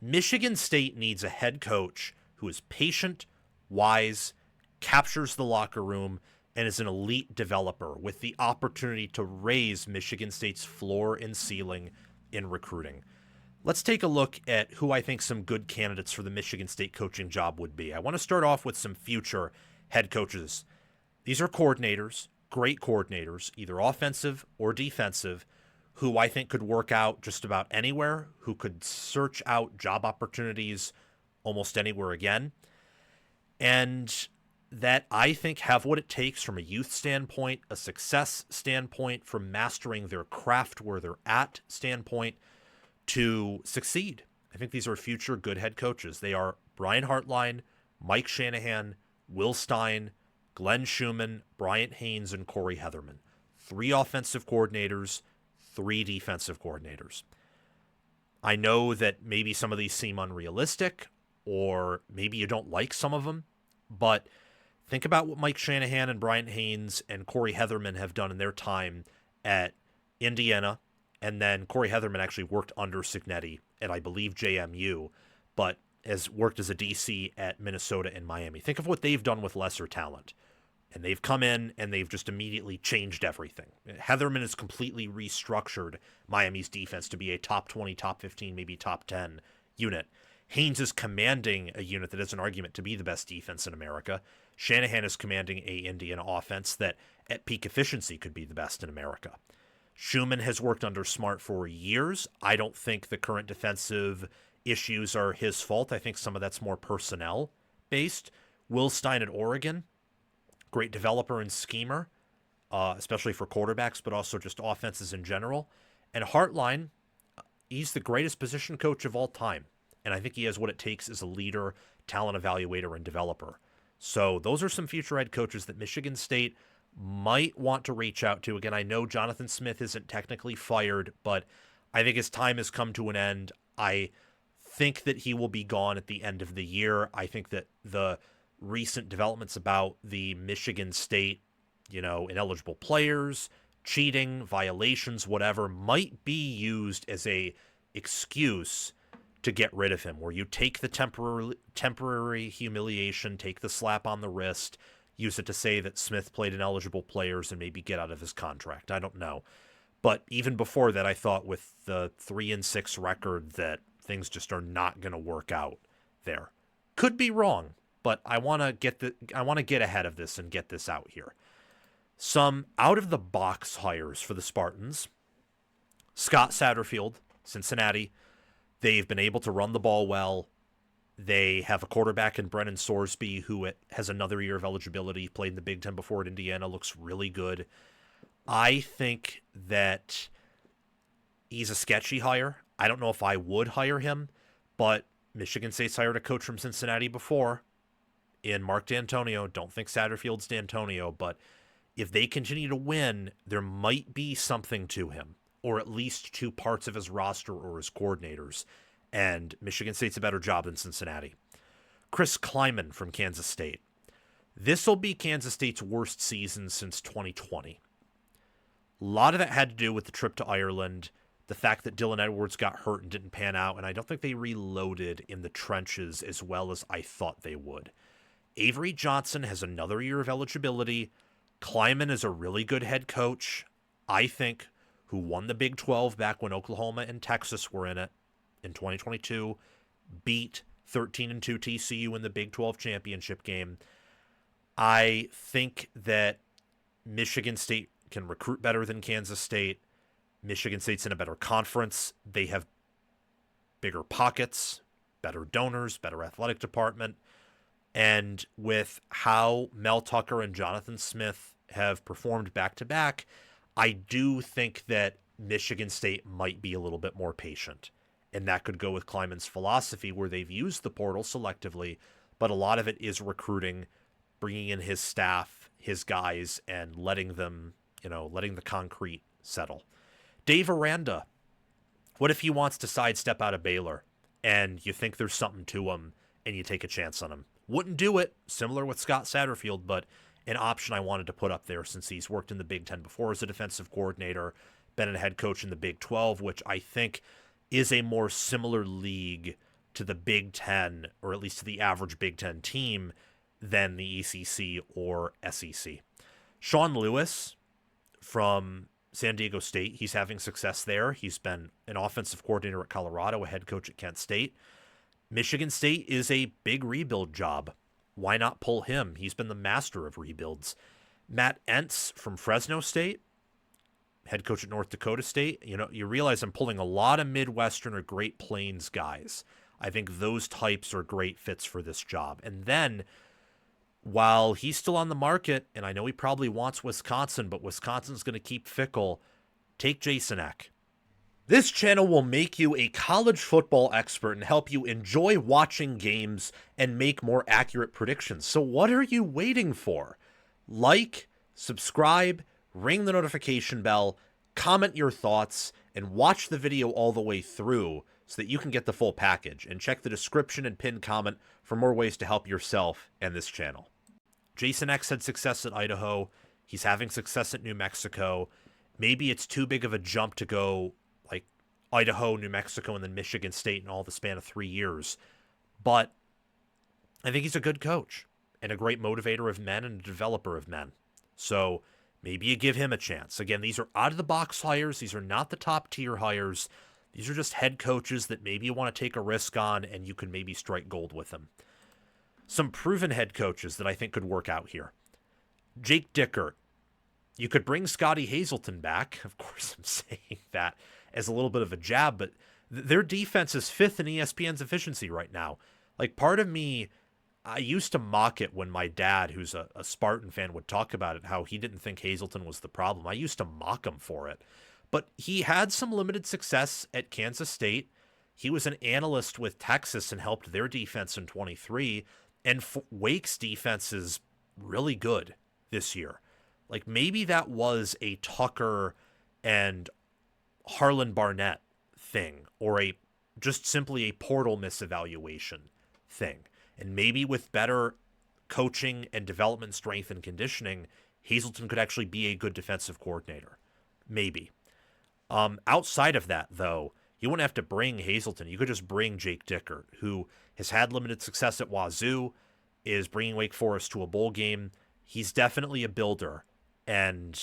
Michigan State needs a head coach who is patient, wise, captures the locker room, and is an elite developer with the opportunity to raise Michigan State's floor and ceiling in recruiting. Let's take a look at who I think some good candidates for the Michigan State coaching job would be. I want to start off with some future head coaches. These are coordinators, great coordinators, either offensive or defensive, who I think could work out just about anywhere, who could search out job opportunities almost anywhere again, and that I think have what it takes from a youth standpoint, a success standpoint, from mastering their craft where they're at standpoint, to succeed. I think these are future good head coaches. They are Brian Hartline, Mike Shanahan, Will Stein, Glenn Schumann, Bryant Haines, and Corey Heatherman. 3 offensive coordinators, 3 defensive coordinators. I know that maybe some of these seem unrealistic, or maybe you don't like some of them, but think about what Mike Shanahan and Bryant Haines and Corey Heatherman have done in their time at Indiana. And then Corey Heatherman actually worked under Cignetti at, I believe, JMU, but has worked as a DC at Minnesota and Miami. Think of what they've done with lesser talent. And they've come in and they've just immediately changed everything. Heatherman has completely restructured Miami's defense to be a top 20, top 15, maybe top 10 unit. Haynes is commanding a unit that has an argument to be the best defense in America. Shanahan is commanding a Indiana offense that at peak efficiency could be the best in America. Schumann has worked under Smart for years. I don't think the current defensive issues are his fault. I think some of that's more personnel based. Will Stein at Oregon, great developer and schemer, especially for quarterbacks, but also just offenses in general. And Hartline, he's the greatest position coach of all time. And I think he has what it takes as a leader, talent evaluator, and developer. So those are some future head coaches that Michigan State might want to reach out to. Again, I know Jonathan Smith isn't technically fired, but I think his time has come to an end. I think that he will be gone at the end of the year. I think that the recent developments about the Michigan State, ineligible players, cheating, violations, whatever, might be used as a excuse to get rid of him, where you take the temporary humiliation, take the slap on the wrist, use it to say that Smith played ineligible players and maybe get out of his contract. I don't know. But even before that, I thought with the 3-6 record that things just are not going to work out there. Could be wrong, but I want to get ahead of this and get this out here. Some out of the box hires for the Spartans. Scott Satterfield, Cincinnati. They've been able to run the ball well. They have a quarterback in Brennan Sorsby who has another year of eligibility, played in the Big Ten before at Indiana, looks really good. I think that he's a sketchy hire. I don't know if I would hire him, but Michigan State's hired a coach from Cincinnati before in Mark D'Antonio. Don't think Satterfield's D'Antonio, but if they continue to win, there might be something to him, or at least to parts of his roster or his coordinators. And Michigan State's a better job than Cincinnati. Chris Kleiman from Kansas State. This will be Kansas State's worst season since 2020. A lot of that had to do with the trip to Ireland, the fact that Dylan Edwards got hurt and didn't pan out, and I don't think they reloaded in the trenches as well as I thought they would. Avery Johnson has another year of eligibility. Kleiman is a really good head coach, I think, who won the Big 12 back when Oklahoma and Texas were in it in 2022, beat 13-2 TCU in the Big 12 championship game. I think that Michigan State can recruit better than Kansas State. Michigan State's in a better conference. They have bigger pockets, better donors, better athletic department. And with how Mel Tucker and Jonathan Smith have performed back-to-back, I do think that Michigan State might be a little bit more patient. And that could go with Kleiman's philosophy, where they've used the portal selectively, but a lot of it is recruiting, bringing in his staff, his guys, and letting the concrete settle. Dave Aranda, what if he wants to sidestep out of Baylor and you think there's something to him and you take a chance on him? Wouldn't do it, similar with Scott Satterfield, but an option I wanted to put up there since he's worked in the Big Ten before as a defensive coordinator, been a head coach in the Big 12, which I think is a more similar league to the Big Ten, or at least to the average Big Ten team, than the ECC or SEC. Sean Lewis from San Diego State, he's having success there. He's been an offensive coordinator at Colorado, a head coach at Kent State. Michigan State is a big rebuild job. Why not pull him? He's been the master of rebuilds. Matt Entz from Fresno State, head coach at North Dakota State. You know, you realize I'm pulling a lot of Midwestern or Great Plains guys. I think those types are great fits for this job. And then, while he's still on the market, and I know he probably wants Wisconsin, but Wisconsin's going to keep Fickle, take Jason Eck. This channel will make you a college football expert and help you enjoy watching games and make more accurate predictions. So what are you waiting for? Like, subscribe, ring the notification bell, comment your thoughts, and watch the video all the way through so that you can get the full package. And check the description and pinned comment for more ways to help yourself and this channel. Jason X had success at Idaho. He's having success at New Mexico. Maybe it's too big of a jump to go like Idaho, New Mexico, and then Michigan State in all the span of 3 years. But I think he's a good coach and a great motivator of men and a developer of men. So maybe you give him a chance. Again, these are out-of-the-box hires. These are not the top-tier hires. These are just head coaches that maybe you want to take a risk on, and you can maybe strike gold with them. Some proven head coaches that I think could work out here. Jake Dickert. You could bring Scotty Hazelton back. Of course, I'm saying that as a little bit of a jab, but their defense is 5th in ESPN's efficiency right now. Like, part of me, I used to mock it when my dad, who's a Spartan fan, would talk about it, how he didn't think Hazelton was the problem. I used to mock him for it. But he had some limited success at Kansas State. He was an analyst with Texas and helped their defense in 23. And Wake's defense is really good this year. Like, maybe that was a Tucker and Harlan Barnett thing, or just simply a portal misevaluation thing. And maybe with better coaching and development, strength and conditioning, Hazelton could actually be a good defensive coordinator. Maybe. Outside of that, though, you wouldn't have to bring Hazelton. You could just bring Jake Dickert, who has had limited success at Wazoo, is bringing Wake Forest to a bowl game. He's definitely a builder, and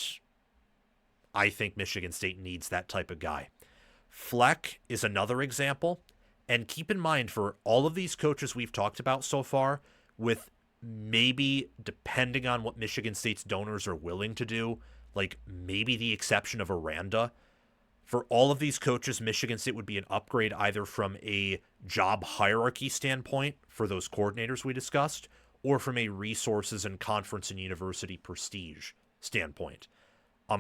I think Michigan State needs that type of guy. Fleck is another example. And keep in mind, for all of these coaches we've talked about so far, with maybe, depending on what Michigan State's donors are willing to do, like maybe the exception of Aranda, for all of these coaches, Michigan State would be an upgrade either from a job hierarchy standpoint for those coordinators we discussed, or from a resources and conference and university prestige standpoint.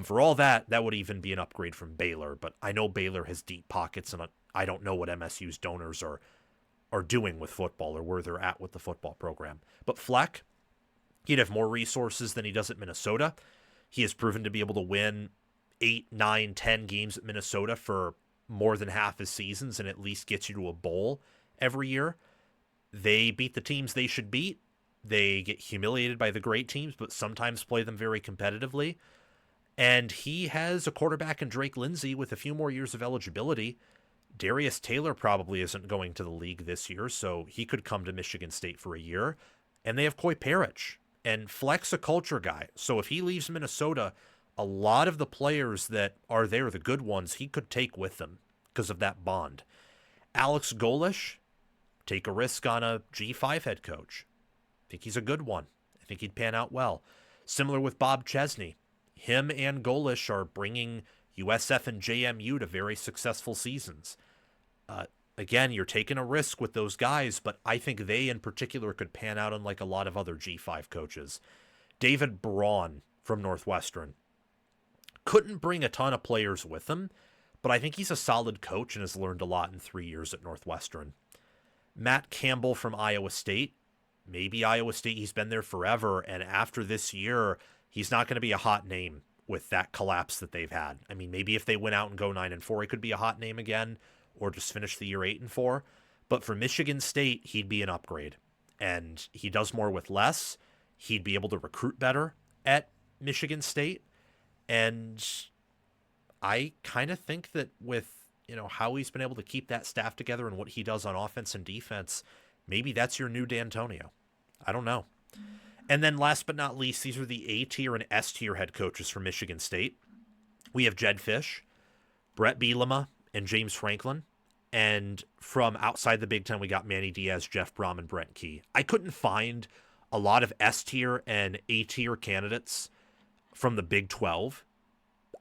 For all that would even be an upgrade from Baylor, but I know Baylor has deep pockets, and I don't know what MSU's donors are doing with football or where they're at with the football program. But Fleck, he'd have more resources than he does at Minnesota. He has proven to be able to win 8, 9, 10 games at Minnesota for more than half his seasons and at least gets you to a bowl every year. They beat the teams they should beat. They get humiliated by the great teams, but sometimes play them very competitively. And he has a quarterback in Drake Lindsey with a few more years of eligibility. Darius Taylor probably isn't going to the league this year, so he could come to Michigan State for a year. And they have Coy Parrish. And Fleck's a culture guy. So if he leaves Minnesota, a lot of the players that are there, the good ones, he could take with him because of that bond. Alex Golesh, take a risk on a G5 head coach. I think he's a good one. I think he'd pan out well. Similar with Bob Chesney. Him and Golesh are bringing USF and JMU to very successful seasons. Again, you're taking a risk with those guys, but I think they in particular could pan out unlike a lot of other G5 coaches. David Brohm from Northwestern. Couldn't bring a ton of players with him, but I think he's a solid coach and has learned a lot in 3 years at Northwestern. Matt Campbell from Iowa State. Maybe Iowa State, he's been there forever, and after this year, he's not going to be a hot name with that collapse that they've had. I mean, maybe if they went out and go 9-4, he could be a hot name again, or just finish the year 8-4. But for Michigan State, he'd be an upgrade. And he does more with less. He'd be able to recruit better at Michigan State. And I kind of think that with how he's been able to keep that staff together and what he does on offense and defense, maybe that's your new D'Antonio. I don't know. And then last but not least, these are the A-tier and S-tier head coaches from Michigan State. We have Jedd Fisch, Bret Bielema, and James Franklin. And from outside the Big Ten, we got Manny Diaz, Jeff Brohm, and Brent Key. I couldn't find a lot of S-tier and A-tier candidates from the Big 12.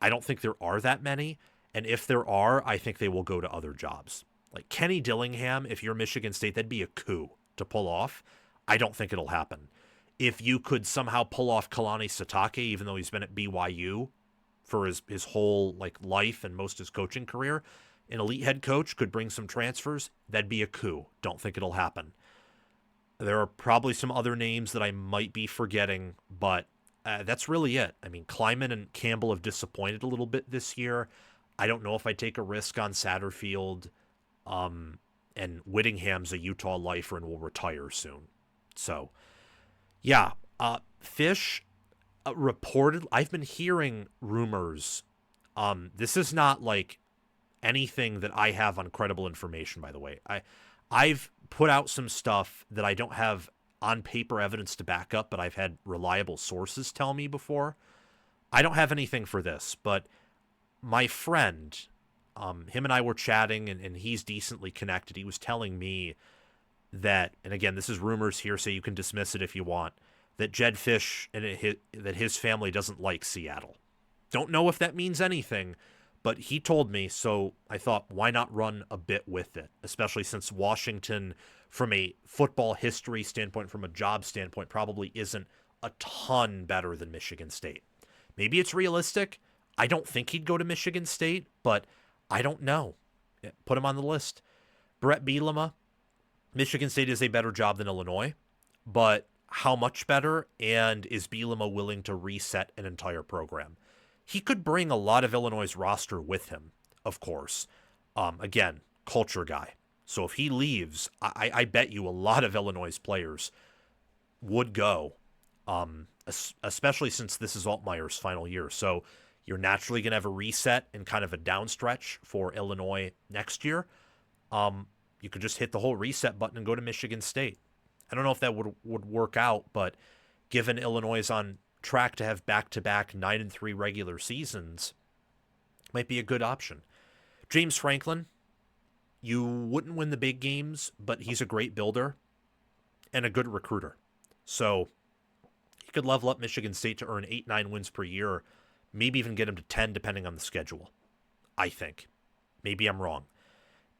I don't think there are that many. And if there are, I think they will go to other jobs. Like Kenny Dillingham, if you're Michigan State, that'd be a coup to pull off. I don't think it'll happen. If you could somehow pull off Kalani Sitake, even though he's been at BYU for his whole life and most of his coaching career, an elite head coach could bring some transfers, that'd be a coup. Don't think it'll happen. There are probably some other names that I might be forgetting, but that's really it. I mean, Kleiman and Campbell have disappointed a little bit this year. I don't know if I'd take a risk on Satterfield, and Whittingham's a Utah lifer and will retire soon. So, yeah, Fisch reported. I've been hearing rumors. This is not anything that I have on credible information, by the way. I've put out some stuff that I don't have on paper evidence to back up, but I've had reliable sources tell me before. I don't have anything for this, but my friend, him and I were chatting, and he's decently connected. He was telling me that, and again, this is rumors here, so you can dismiss it if you want, that Jedd Fisch and that his family doesn't like Seattle. Don't know if that means anything, but he told me, so I thought, why not run a bit with it, especially since Washington, from a football history standpoint, from a job standpoint, probably isn't a ton better than Michigan State. Maybe it's realistic. I don't think he'd go to Michigan State, but I don't know. Put him on the list. Bret Bielema, Michigan State is a better job than Illinois, but how much better? And is Bielema willing to reset an entire program? He could bring a lot of Illinois' roster with him, of course. Again, culture guy. So if he leaves, I bet you a lot of Illinois players would go, especially since this is Altmaier's final year. So you're naturally going to have a reset and kind of a downstretch for Illinois next year. You could just hit the whole reset button and go to Michigan State. I don't know if that would work out, but given Illinois is on track to have back-to-back 9-3 regular seasons, might be a good option. James Franklin, you wouldn't win the big games, but he's a great builder and a good recruiter. So he could level up Michigan State to earn 8-9 wins per year, maybe even get him to 10 depending on the schedule, I think. Maybe I'm wrong.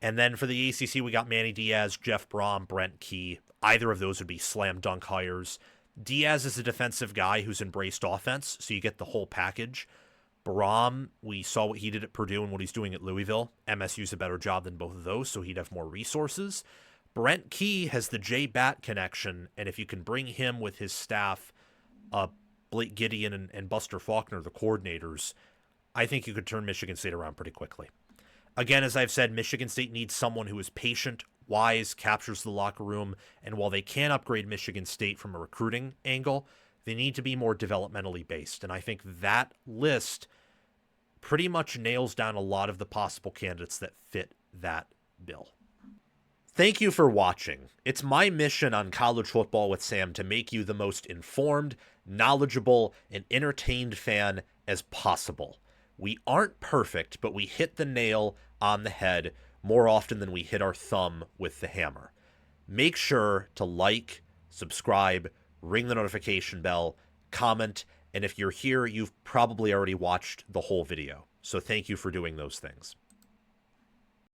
And then for the ACC, we got Manny Diaz, Jeff Brohm, Brent Key. Either of those would be slam dunk hires. Diaz is a defensive guy who's embraced offense, so you get the whole package. Brohm, we saw what he did at Purdue and what he's doing at Louisville. MSU's a better job than both of those, so he'd have more resources. Brent Key has the J. Batt connection, and if you can bring him with his staff, Blake Gideon and Buster Faulkner, the coordinators, I think you could turn Michigan State around pretty quickly. Again, as I've said, Michigan State needs someone who is patient, wise, captures the locker room, and while they can upgrade Michigan State from a recruiting angle, they need to be more developmentally based. And I think that list pretty much nails down a lot of the possible candidates that fit that bill. Thank you for watching. It's my mission on College Football with Sam to make you the most informed, knowledgeable, and entertained fan as possible. We aren't perfect, but we hit the nail on the head more often than we hit our thumb with the hammer. Make sure to like, subscribe, ring the notification bell, comment, and if you're here, you've probably already watched the whole video. So thank you for doing those things.